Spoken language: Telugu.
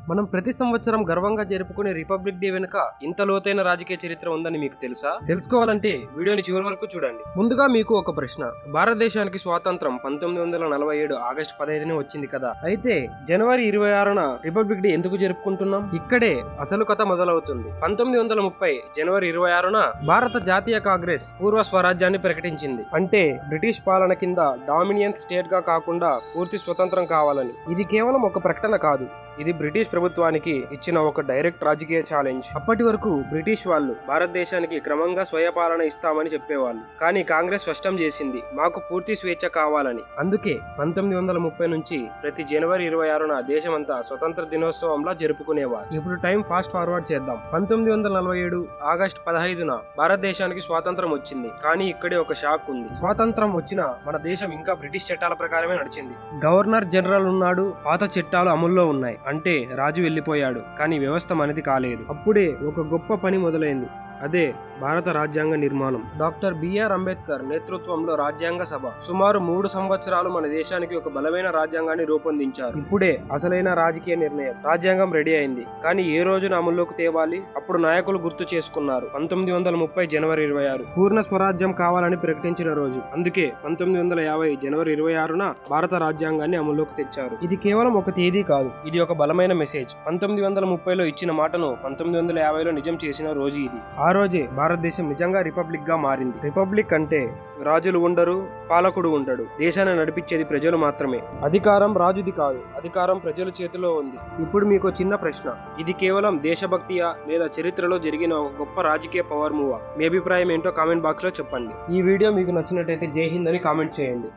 మనం ప్రతి సంవత్సరం గర్వంగా జరుపుకునే రిపబ్లిక్ డే వెనుక ఇంత లోతైన రాజకీయ చరిత్ర ఉందని మీకు తెలుసా? తెలుసుకోవాలంటే వీడియోని చివరి వరకు చూడండి. ముందుగా మీకు ఒక ప్రశ్న. భారతదేశానికి స్వాతంత్రం 1947 ఆగస్టు 15న వచ్చింది కదా. అయితే జనవరి 26న రిపబ్లిక్ డే ఎందుకు జరుపుకుంటున్నాం? ఇక్కడే అసలు కథ మొదలవుతుంది. 1930 జనవరి 26న భారత జాతీయ కాంగ్రెస్ పూర్వ స్వరాజ్యాన్ని ప్రకటించింది. అంటే బ్రిటిష్ పాలన కింద డామినియన్ స్టేట్ గా కాకుండా పూర్తి స్వతంత్రం కావాలని. ఇది కేవలం ఒక ప్రకటన కాదు, ఇది బ్రిటిష్ ప్రభుత్వానికి ఇచ్చిన ఒక డైరెక్ట్ రాజకీయ ఛాలెంజ్. అప్పటి వరకు బ్రిటిష్ వాళ్ళు భారతదేశానికి క్రమంగా స్వయపాలన ఇస్తామని చెప్పేవాళ్ళు, కానీ కాంగ్రెస్ స్పష్టం చేసింది మాకు పూర్తి స్వేచ్ఛ కావాలని. అందుకే 1930 నుంచి ప్రతి జనవరి 26న దేశమంతా స్వతంత్ర దినోత్సవంలా జరుపుకునేవారు. ఇప్పుడు టైం ఫాస్ట్ ఫార్వర్డ్ చేద్దాం. 1947 ఆగస్టు 15న భారతదేశానికి స్వాతంత్రం వచ్చింది. కానీ ఇక్కడే ఒక షాక్ ఉంది. స్వాతంత్రం వచ్చినా మన దేశం ఇంకా బ్రిటిష్ చట్టాల ప్రకారమే నడిచింది. గవర్నర్ జనరల్ ఉన్నాడు, పాత చట్టాలు అమల్లో ఉన్నాయి. అంటే రాజు వెళ్ళిపోయాడు, కానీ వ్యవస్థ మనది కాలేదు. అప్పుడే ఒక గొప్ప పని మొదలైంది. అదే భారత రాజ్యాంగ నిర్మాణం. డాక్టర్ బిఆర్ అంబేద్కర్ నేతృత్వంలో రాజ్యాంగ సభ సుమారు 3 సంవత్సరాలు మన దేశానికి ఒక బలమైన రాజ్యాంగాన్ని రూపొందించారు. ఇప్పుడే అసలైన రాజకీయ నిర్ణయం. రాజ్యాంగం రెడీ అయింది, కానీ ఏ రోజున అమల్లోకి తేవాలి? అప్పుడు నాయకులు గుర్తు చేసుకున్నారు 1930 జనవరి 26 పూర్ణ స్వరాజ్యం కావాలని ప్రకటించిన రోజు. అందుకే 1950 జనవరి 26న భారత రాజ్యాంగాన్ని అమల్లోకి తెచ్చారు. ఇది కేవలం ఒక తేదీ కాదు, ఇది ఒక బలమైన మెసేజ్. 1930లో ఇచ్చిన మాటను 1950లో నిజం చేసిన రోజు ఇది. ఆ రోజే భారతదేశం నిజంగా రిపబ్లిక్ గా మారింది. రిపబ్లిక్ అంటే రాజులు ఉండరు, పాలకుడు ఉండడు, దేశాన్ని నడిపించేది ప్రజలు మాత్రమే. అధికారం రాజుది కాదు, అధికారం ప్రజల చేతిలో ఉంది. ఇప్పుడు మీకు చిన్న ప్రశ్న. ఇది కేవలం దేశభక్తియా లేదా చరిత్రలో జరిగిన గొప్ప రాజకీయ పవర్ మూవా? మీ అభిప్రాయం ఏంటో కామెంట్ బాక్స్ లో చెప్పండి. ఈ వీడియో మీకు నచ్చినట్టయితే జై హింద్ అని కామెంట్ చేయండి.